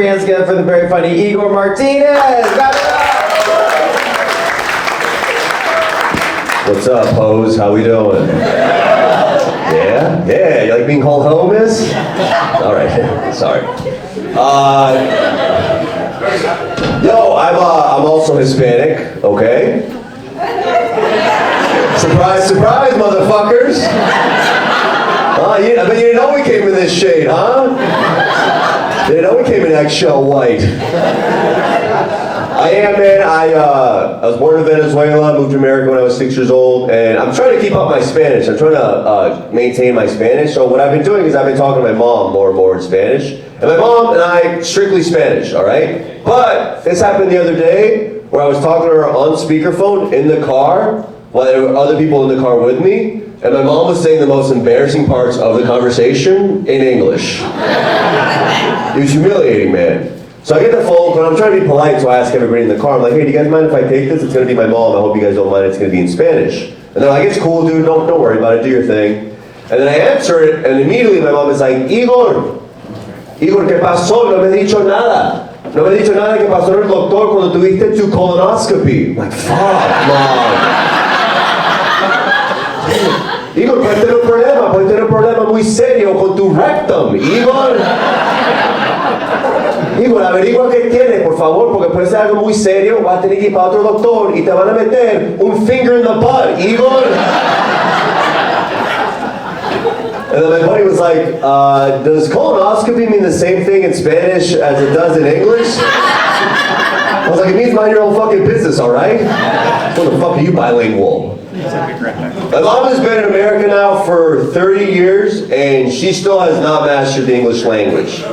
your hands together for the very funny Igor Martinez. What's up, hoes? How we doing? Yeah? Yeah, you like being called homeless? All right, sorry. Yo, I'm also Hispanic, okay? Surprise, surprise, motherfuckers! I bet you didn't know we came in this shade, huh? You didn't know we came in eggshell white. I am, man. I was born in Venezuela, moved to America when I was 6 years old, and I'm trying to keep up my Spanish. I'm trying to maintain my Spanish. So what I've been doing is I've been talking to my mom more and more in Spanish. And my mom and I, strictly Spanish, all right? But this happened the other day where I was talking to her on speakerphone in the car while there were other people in the car with me, and my mom was saying the most embarrassing parts of the conversation in English. It was humiliating, man. So I get the phone call, I'm trying to be polite, so I ask everybody in the car, I'm like, hey, do you guys mind if I take this? It's gonna be my mom, I hope you guys don't mind, it's gonna be in Spanish. And they're like, it's cool, dude, don't worry about it, do your thing. And then I answer it, and immediately my mom is like, Igor, ¿qué pasó? No me he dicho nada. No me he dicho nada que pasó el doctor cuando tuviste tu colonoscopy. I'm like, fuck, mom. Igor, puedes tener un problema muy serio con tu rectum, Igor. Igor, averigua qué tienes, por favor, porque puede ser algo muy serio, vas a tener que ir para otro doctor y te van a meter un finger in the butt, Igor. And then my buddy was like, does colonoscopy mean the same thing in Spanish as it does in English? I was like, it means mind your own fucking business, all right? What the fuck are you bilingual? My mom has been in America now for 30 years, and she still has not mastered the English language.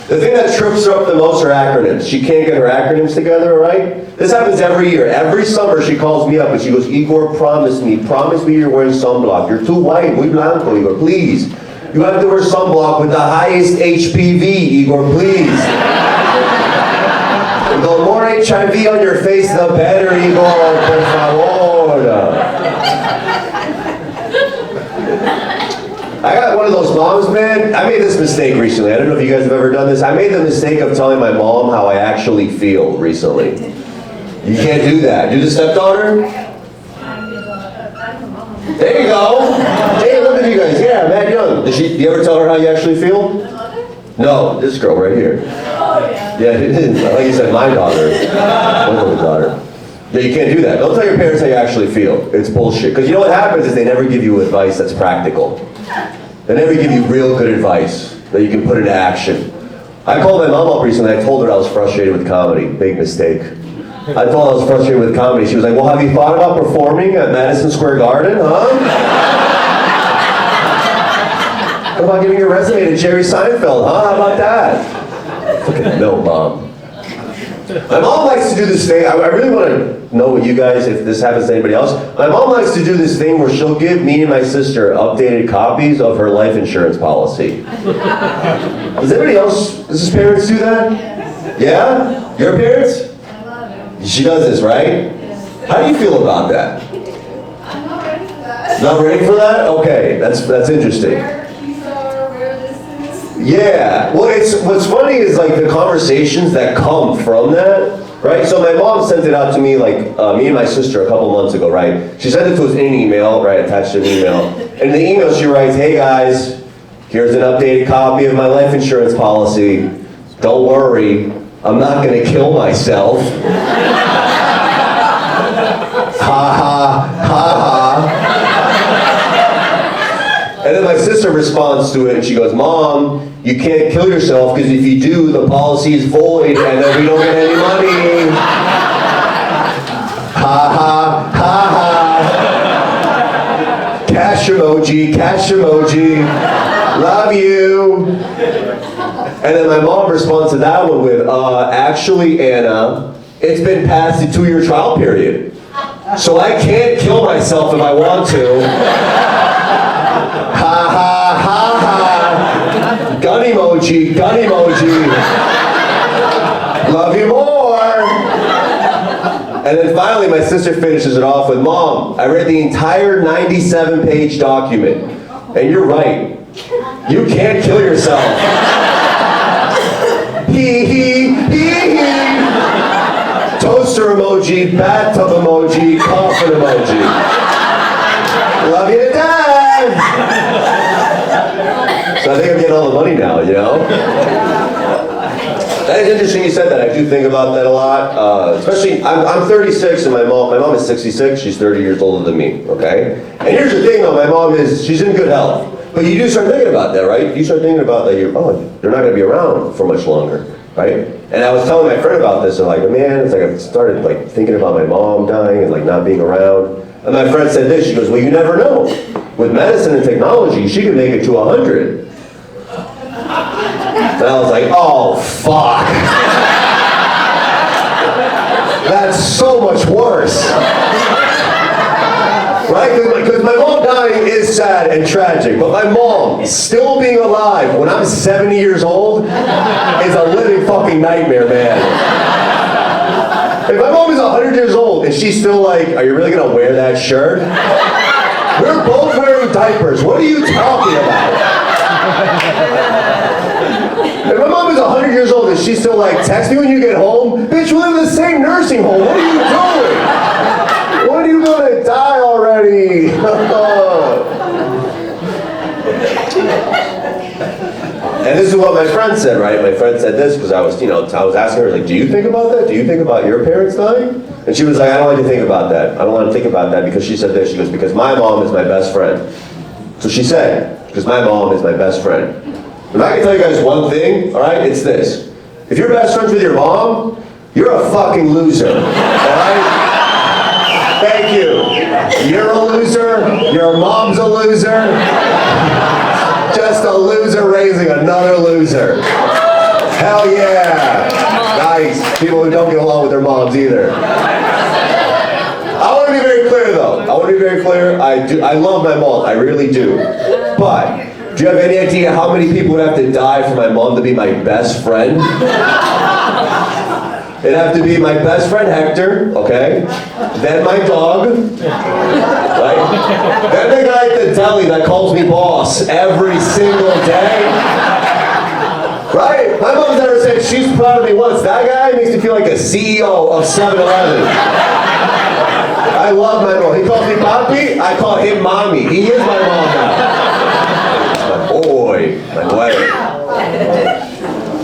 The thing that trips her up the most are acronyms. She can't get her acronyms together, all right? This happens every year. Every summer she calls me up and she goes, Igor, promise me you're wearing sunblock. You're too white, muy blanco, Igor, please. You have to wear sunblock with the highest HPV, Igor, please. The more HIV on your face, the better, Igor, por favor. I got one of those moms, man. I made this mistake recently. I don't know if you guys have ever done this. I made the mistake of telling my mom how I actually feel recently. You can't do that. Do the stepdaughter? There you go. Hey, look at you guys. Yeah, Matt Young. Do you ever tell her how you actually feel? No, this girl right here. Yeah, like you said, my daughter. My other daughter. Yeah, you can't do that. Don't tell your parents how you actually feel. It's bullshit. Because you know what happens is they never give you advice that's practical. They never give you real good advice that you can put into action. I called my mom up recently. I told her I was frustrated with comedy. Big mistake. I told her I was frustrated with comedy. She was like, well, have you thought about performing at Madison Square Garden, huh? What about giving your resume to Jerry Seinfeld, huh? How about that? Fucking no, Mom. My mom likes to do this thing. I really want to know what you guys, if this happens to anybody else. My mom likes to do this thing where she'll give me and my sister updated copies of her life insurance policy. Does anybody else, does his parents do that? Yeah? Your parents? I love it. She does this, right? How do you feel about that? I'm not ready for that. Not ready for that? Okay, that's interesting. Where keys are, where this is. Yeah, well, what's funny is like the conversations that come from that, right? So my mom sent it out to me, like me and my sister a couple months ago, right? She sent it to us in an email, right, attached to an email. And in the email she writes, hey guys, here's an updated copy of my life insurance policy. Don't worry, I'm not gonna kill myself. Ha ha, ha ha. And then my sister responds to it and she goes, Mom, you can't kill yourself because if you do, the policy is void and then we don't get any money. Ha ha, ha ha. Cash emoji, cash emoji. Love you. And then my mom responds to that one with, actually, Anna, it's been past the 2-year trial period. So I can't kill myself if I want to. Ha ha ha ha. Gun emoji, gun emoji. Love you more. And then finally my sister finishes it off with, Mom, I read the entire 97-page document. And you're right. You can't kill yourself. Hee hee. toaster emoji, bathtub emoji, coffin emoji. Love you to death! So I think I'm getting all the money now, you know? That is interesting you said that. I do think about that a lot. Especially, I'm 36 and my mom is 66. She's 30 years older than me, okay? And here's the thing though, my mom she's in good health. But you do start thinking about that, right? You start thinking about that, they're not gonna be around for much longer, right? And I was telling my friend about this, and like, man, it's like I started like thinking about my mom dying and like not being around. And my friend said this, she goes, well, you never know. With medicine and technology, she could make it to 100. And I was like, oh, fuck. That's so much worse. Right? Because my mom dying is sad and tragic, but my mom still being alive when I'm 70 years old is a living fucking nightmare, man. If my mom is 100 years old and she's still like, are you really gonna wear that shirt? We're both wearing diapers. What are you talking about? If my mom is 100 years old and she's still like, text me when you get home, bitch, we live in the same nursing home. What are you doing? When are you gonna die already? And this is what my friend said, right? My friend said this because I was asking her, like, do you think about that? Do you think about your parents dying? And she was like, I don't like to think about that. I don't want to think about that because she said this. She goes, because my mom is my best friend. So she said, because my mom is my best friend. And I can tell you guys one thing, all right? It's this. If you're best friends with your mom, you're a fucking loser, all right? Thank you. You're a loser. Your mom's a loser. Just a loser raising another loser. Hell yeah. Nice. People who don't get along with their moms either. I want to be very clear though. I love my mom. I really do. But do you have any idea how many people would have to die for my mom to be my best friend? It'd have to be my best friend Hector, okay? Then my dog, right? Then the guy at the deli that calls me boss every single day. Right? My mom's never said she's proud of me once. That guy makes me feel like a CEO of 7-Eleven. I love my mom. He calls me Papi, I call him Mommy. He is my mom now. My boy, my wife.